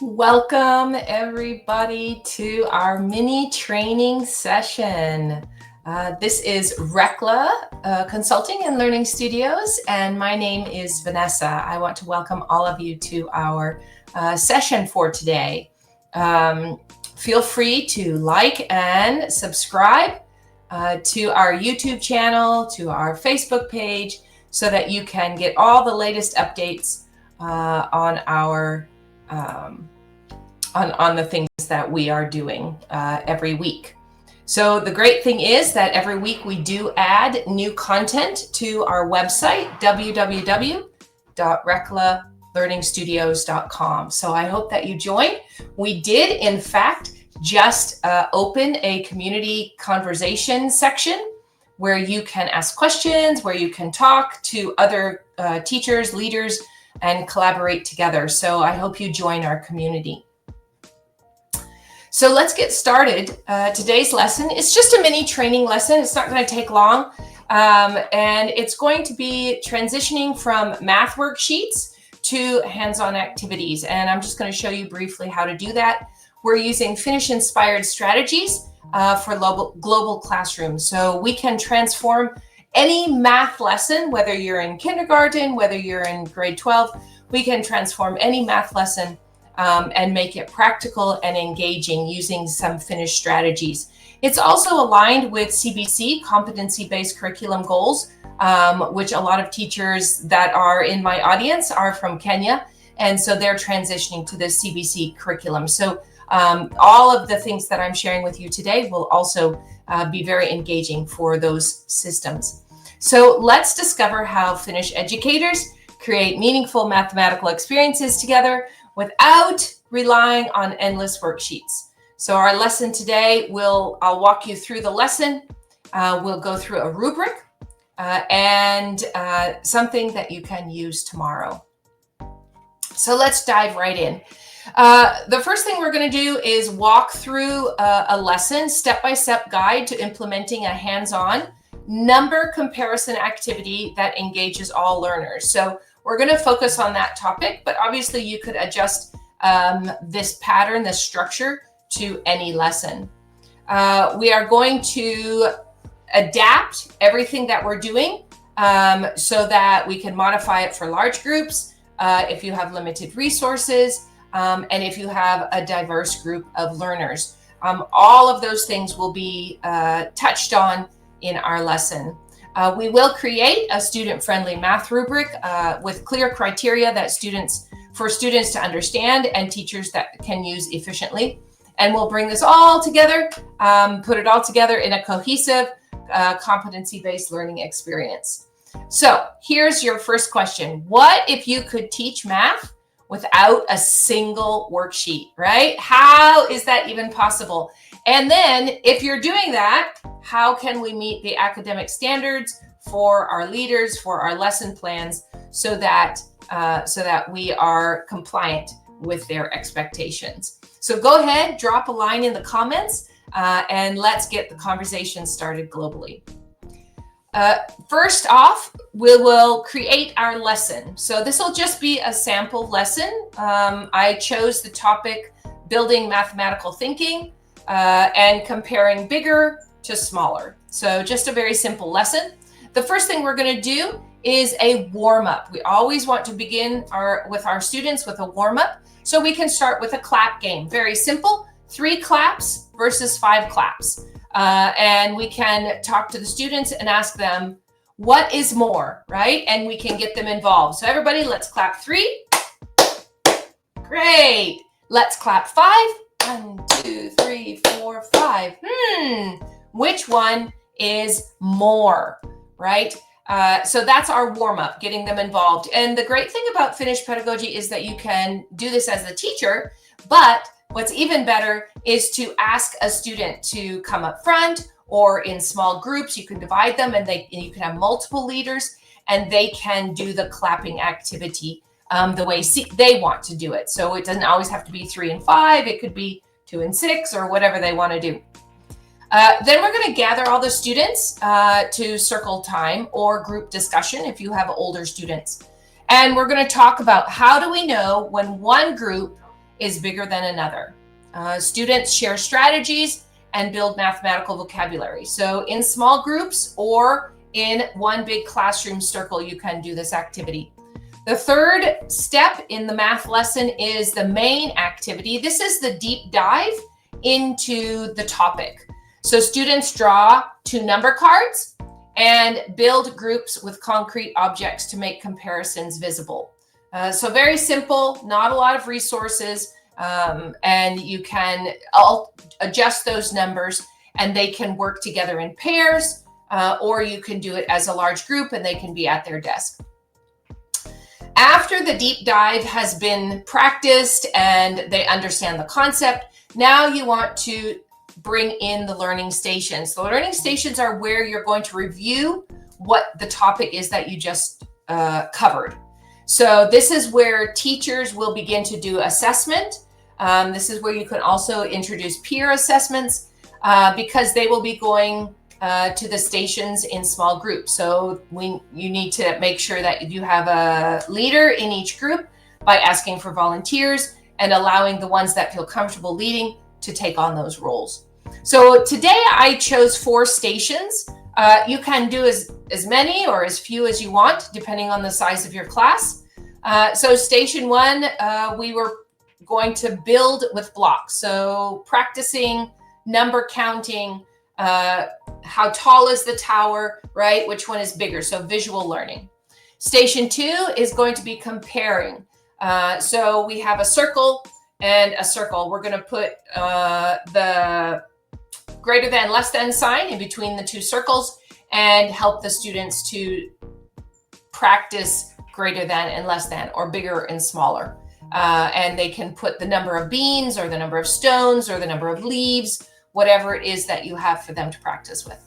Welcome everybody to our mini training session. This is Rekla Consulting and Learning Studios, and my name is Vanessa. I want to welcome all of you to our session for today. Feel free to like and subscribe to our YouTube channel, to our Facebook page, so that you can get all the latest updates on our on the things that we are doing every week. So the great thing is that every week we do add new content to our website, www.reklalearningstudios.com. So I hope that you join. We did, in fact, just open a community conversation section where you can ask questions, where you can talk to other teachers, leaders, and collaborate together. So I hope you join our community. So let's get started. Today's lesson is just a mini training lesson. It's not going to take long. And it's going to be transitioning from math worksheets to hands-on activities. And I'm just going to show you briefly how to do that. We're using Finnish-inspired strategies for global classrooms. So we can transform any math lesson, whether you're in kindergarten, whether you're in grade 12, we can transform any math lesson and make it practical and engaging using some Finnish strategies. It's also aligned with CBC, Competency-Based Curriculum goals, which a lot of teachers that are in my audience are from Kenya. And so they're transitioning to the CBC curriculum. So all of the things that I'm sharing with you today will also be very engaging for those systems. So let's discover how Finnish educators create meaningful mathematical experiences together without relying on endless worksheets. So our lesson today, I'll walk you through the lesson. We'll go through a rubric and something that you can use tomorrow. So let's dive right in. The first thing we're going to do is walk through a lesson, step-by-step guide to implementing a hands-on number comparison activity that engages all learners. So we're going to focus on that topic, but obviously you could adjust this pattern, this structure to any lesson. We are going to adapt everything that we're doing so that we can modify it for large groups if you have limited resources. And if you have a diverse group of learners. All of those things will be touched on in our lesson. We will create a student-friendly math rubric with clear criteria that for students to understand and teachers that can use efficiently. And we'll bring this all together, put it all together in a cohesive, competency-based learning experience. So here's your first question. What if you could teach math without a single worksheet, right? How is that even possible? And then if you're doing that, how can we meet the academic standards for our leaders, for our lesson plans, so that we are compliant with their expectations? So go ahead, drop a line in the comments, and let's get the conversation started globally. First off, we will create our lesson. So this will just be a sample lesson. I chose the topic, building mathematical thinking and comparing bigger to smaller. So just a very simple lesson. The first thing we're going to do is a warm-up. We always want to begin with our students with a warm-up. So we can start with a clap game. Very simple, 3 claps versus 5 claps. And we can talk to the students and ask them, what is more, right? And we can get them involved. So everybody, let's clap 3. Great. Let's clap 5. 1, 2, 3, 4, 5. Which one is more, right? So that's our warm-up, getting them involved. And the great thing about Finnish pedagogy is that you can do this as the teacher, but what's even better is to ask a student to come up front, or in small groups, you can divide them and you can have multiple leaders and they can do the clapping activity the way they want to do it. So it doesn't always have to be 3 and 5. It could be 2 and 6 or whatever they want to do. Then we're going to gather all the students to circle time or group discussion if you have older students. And we're going to talk about how do we know when one group is bigger than another. Students share strategies and build mathematical vocabulary. So in small groups or in one big classroom circle, you can do this activity. The third step in the math lesson is the main activity. This is the deep dive into the topic. So students draw 2 number cards and build groups with concrete objects to make comparisons visible. So very simple, not a lot of resources, and you can adjust those numbers and they can work together in pairs, or you can do it as a large group and they can be at their desk. After the deep dive has been practiced and they understand the concept, now you want to bring in the learning stations. The learning stations are where you're going to review what the topic is that you just covered. So this is where teachers will begin to do assessment. This is where you can also introduce peer assessments because they will be going to the stations in small groups. So you need to make sure that you have a leader in each group by asking for volunteers and allowing the ones that feel comfortable leading to take on those roles. So today I chose 4 stations. You can do as many or as few as you want, depending on the size of your class. So station 1, we were going to build with blocks. So practicing number counting, how tall is the tower, right? Which one is bigger? So visual learning. Station 2 is going to be comparing. So we have a circle and a circle. We're going to put the greater than, less than sign in between the 2 circles and help the students to practice greater than and less than, or bigger and smaller. And they can put the number of beans or the number of stones or the number of leaves, whatever it is that you have for them to practice with.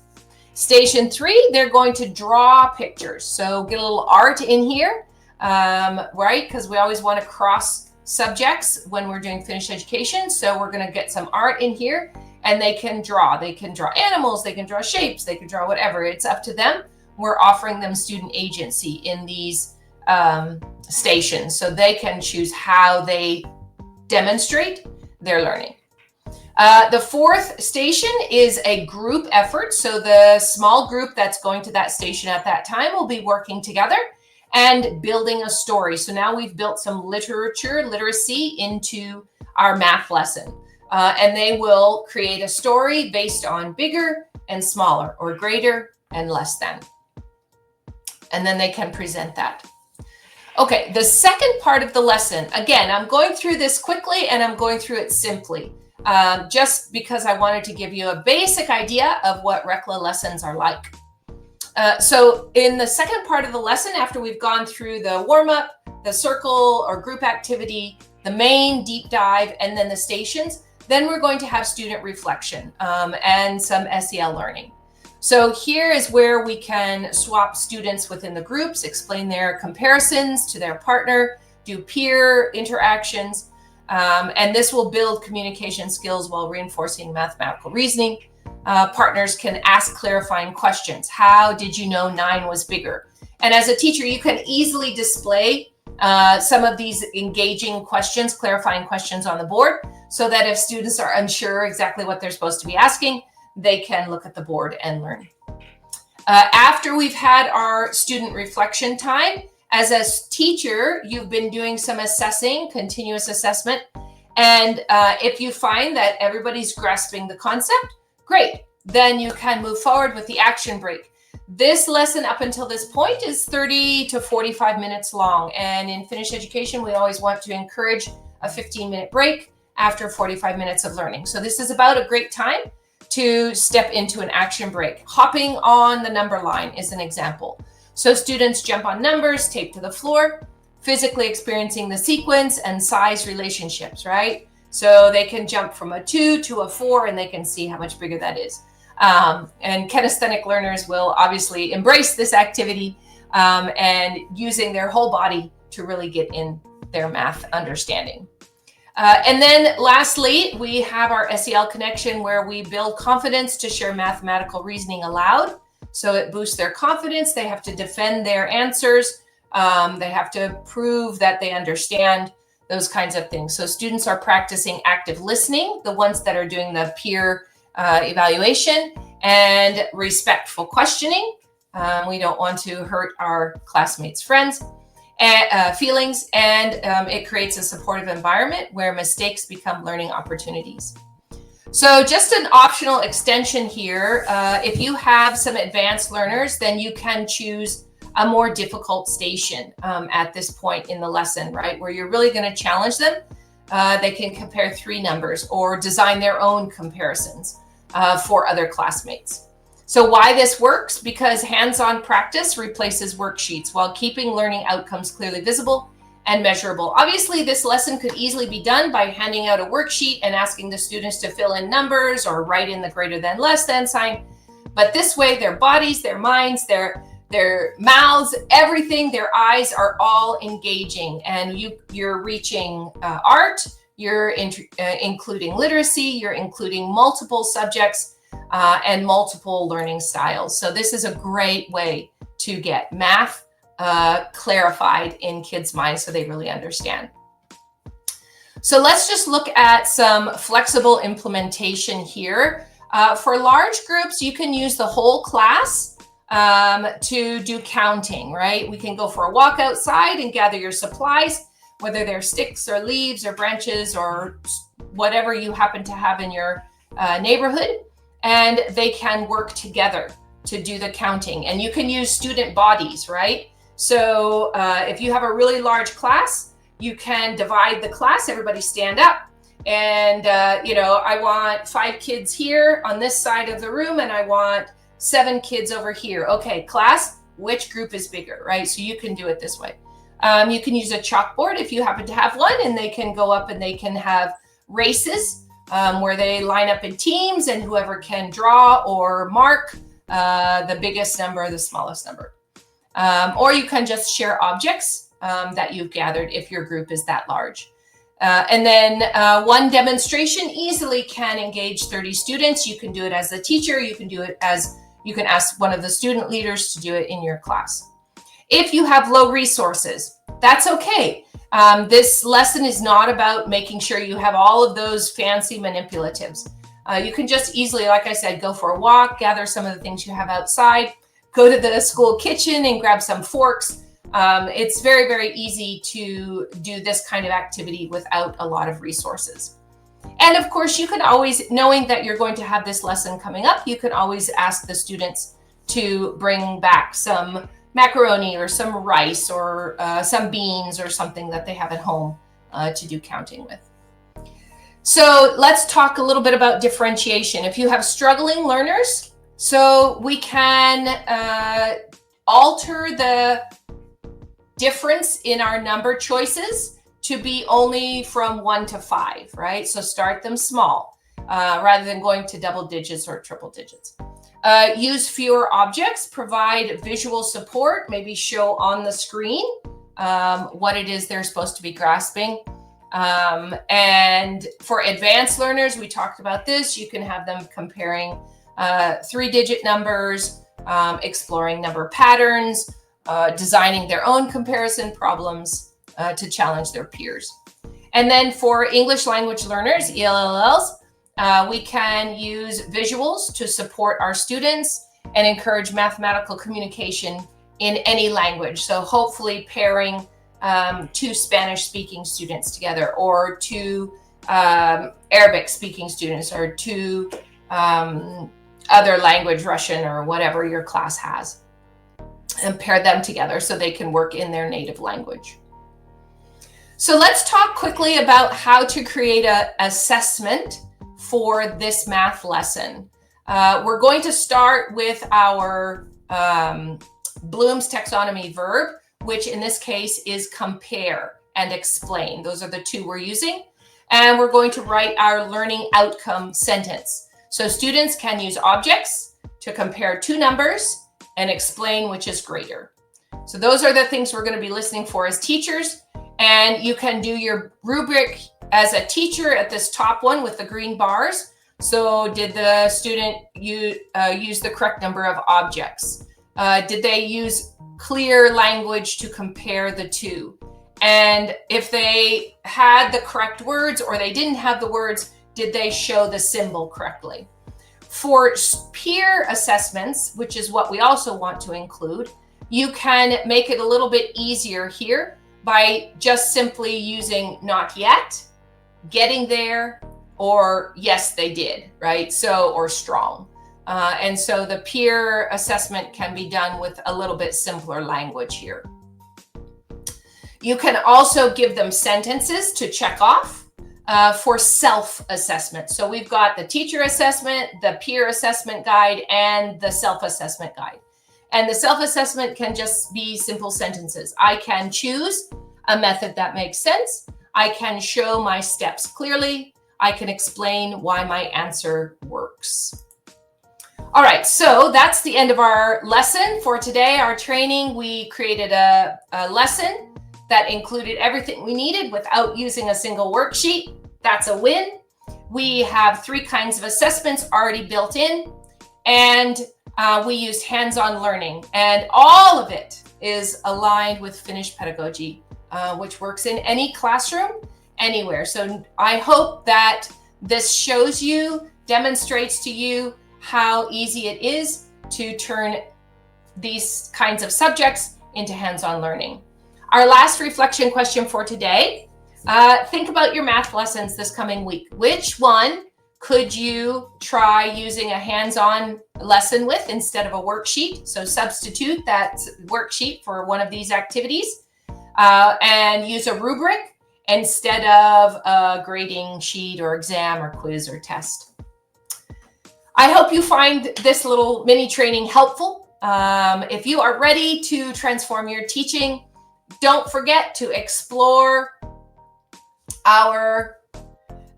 Station 3, they're going to draw pictures. So get a little art in here, right? Because we always want to cross subjects when we're doing Finnish education. So we're going to get some art in here and they can draw. They can draw animals, they can draw shapes, they can draw whatever. It's up to them. We're offering them student agency in these stations so they can choose how they demonstrate their learning. The 4th station is a group effort. So the small group that's going to that station at that time will be working together and building a story. So now we've built some literacy into our math lesson. And they will create a story based on bigger and smaller, or greater and less than. And then they can present that. Okay, the second part of the lesson, again, I'm going through this quickly and I'm going through it simply, just because I wanted to give you a basic idea of what Rekla lessons are like. So in the second part of the lesson, after we've gone through the warm-up, the circle or group activity, the main deep dive, and then the stations, then we're going to have student reflection and some SEL learning. So here is where we can swap students within the groups, explain their comparisons to their partner, do peer interactions, and this will build communication skills while reinforcing mathematical reasoning. Partners can ask clarifying questions. How did you know 9 was bigger? And as a teacher, you can easily display some of these engaging questions, clarifying questions on the board, so that if students are unsure exactly what they're supposed to be asking, they can look at the board and learn. After we've had our student reflection time, as a teacher, you've been doing some assessing, continuous assessment. And if you find that everybody's grasping the concept, great. Then you can move forward with the action break. This lesson up until this point is 30 to 45 minutes long. And in Finnish education, we always want to encourage a 15-minute break after 45 minutes of learning. So this is about a great time to step into an action break. Hopping on the number line is an example. So students jump on numbers, taped to the floor, physically experiencing the sequence and size relationships, right? So they can jump from a 2 to a 4 and they can see how much bigger that is. And kinesthetic learners will obviously embrace this activity and using their whole body to really get in their math understanding. And then lastly, we have our SEL connection where we build confidence to share mathematical reasoning aloud. So it boosts their confidence. They have to defend their answers. They have to prove that they understand those kinds of things. So students are practicing active listening, the ones that are doing the peer evaluation, and respectful questioning. We don't want to hurt our classmates' friends' feelings, and it creates a supportive environment where mistakes become learning opportunities. So just an optional extension here, if you have some advanced learners, then you can choose a more difficult station at this point in the lesson, right? Where you're really going to challenge them. They can compare 3 numbers or design their own comparisons for other classmates. So why this works? Because hands-on practice replaces worksheets while keeping learning outcomes clearly visible and measurable. Obviously, this lesson could easily be done by handing out a worksheet and asking the students to fill in numbers or write in the greater than, less than sign. But this way, their bodies, their minds, their mouths, everything, their eyes are all engaging, and you're reaching art, you're including literacy, you're including multiple subjects and multiple learning styles. So this is a great way to get math clarified in kids' minds so they really understand. So let's just look at some flexible implementation here. For large groups, you can use the whole class to do counting, right? We can go for a walk outside and gather your supplies, whether they're sticks or leaves or branches or whatever you happen to have in your neighborhood, and they can work together to do the counting. And you can use student bodies, right? So if you have a really large class, you can divide the class, everybody stand up. And, I want 5 kids here on this side of the room, and I want 7 kids over here. Okay, class, which group is bigger, right? So you can do it this way. You can use a chalkboard if you happen to have one, and they can go up and they can have races where they line up in teams, and whoever can draw or mark the biggest number or the smallest number. Or you can just share objects that you've gathered if your group is that large. And then one demonstration easily can engage 30 students. You can do it as a teacher. You can ask one of the student leaders to do it in your class. If you have low resources, that's okay. This lesson is not about making sure you have all of those fancy manipulatives. You can just easily, like I said, go for a walk, gather some of the things you have outside, go to the school kitchen and grab some forks. It's very, very easy to do this kind of activity without a lot of resources. And of course, you can always, knowing that you're going to have this lesson coming up, you can always ask the students to bring back some macaroni or some rice or some beans or something that they have at home to do counting with. So let's talk a little bit about differentiation. If you have struggling learners, so we can alter the difference in our number choices to be only from 1 to 5, right? So start them small rather than going to double digits or triple digits. Use fewer objects, provide visual support, maybe show on the screen what it is they're supposed to be grasping. And for advanced learners, we talked about this, you can have them comparing 3-digit numbers, exploring number patterns, designing their own comparison problems to challenge their peers. And then for English language learners, ELLs, we can use visuals to support our students and encourage mathematical communication in any language. So hopefully pairing 2 Spanish-speaking students together, or 2 Arabic-speaking students, or 2 other language, Russian or whatever your class has, and pair them together so they can work in their native language. So let's talk quickly about how to create an assessment for this math lesson. We're going to start with our Bloom's taxonomy verb, which in this case is compare and explain. Those are the 2 we're using. And we're going to write our learning outcome sentence. So students can use objects to compare 2 numbers and explain which is greater. So those are the things we're going to be listening for as teachers. And you can do your rubric as a teacher at this top one with the green bars. So did the student use the correct number of objects? Did they use clear language to compare the 2? And if they had the correct words or they didn't have the words, did they show the symbol correctly? For peer assessments, which is what we also want to include, you can make it a little bit easier here by just simply using not yet, getting there, or yes, they did, right? So, or strong. And so the peer assessment can be done with a little bit simpler language here. You can also give them sentences to check off for self-assessment. So we've got the teacher assessment, the peer assessment guide, and the self-assessment guide. And the self-assessment can just be simple sentences. I can choose a method that makes sense. I can show my steps clearly. I can explain why my answer works. All right, so that's the end of our lesson for today, our training. We created a lesson that included everything we needed without using a single worksheet. That's a win. We have 3 kinds of assessments already built in, and we used hands-on learning, and all of it is aligned with Finnish pedagogy, which works in any classroom, anywhere. So I hope that this shows you, demonstrates to you how easy it is to turn these kinds of subjects into hands-on learning. Our last reflection question for today, think about your math lessons this coming week. Which one could you try using a hands-on lesson with instead of a worksheet? So substitute that worksheet for one of these activities and use a rubric instead of a grading sheet or exam or quiz or test. I hope you find this little mini training helpful. If you are ready to transform your teaching, don't forget to explore our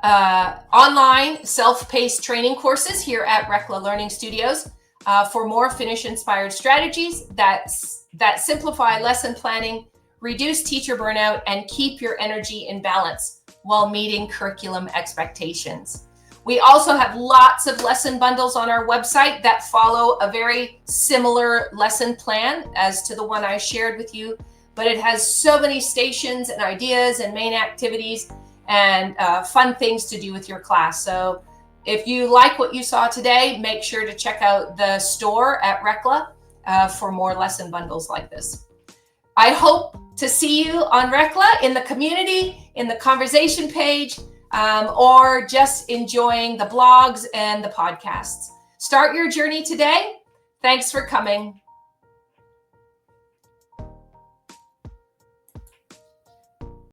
online self-paced training courses here at Rekla Learning Studios for more Finnish-inspired strategies that simplify lesson planning, reduce teacher burnout, and keep your energy in balance while meeting curriculum expectations. We also have lots of lesson bundles on our website that follow a very similar lesson plan as to the one I shared with you, but it has so many stations and ideas and main activities and fun things to do with your class. So if you like what you saw today, make sure to check out the store at Rekla for more lesson bundles like this. I hope to see you on Rekla in the community, in the conversation page, or just enjoying the blogs and the podcasts. Start your journey today. Thanks for coming.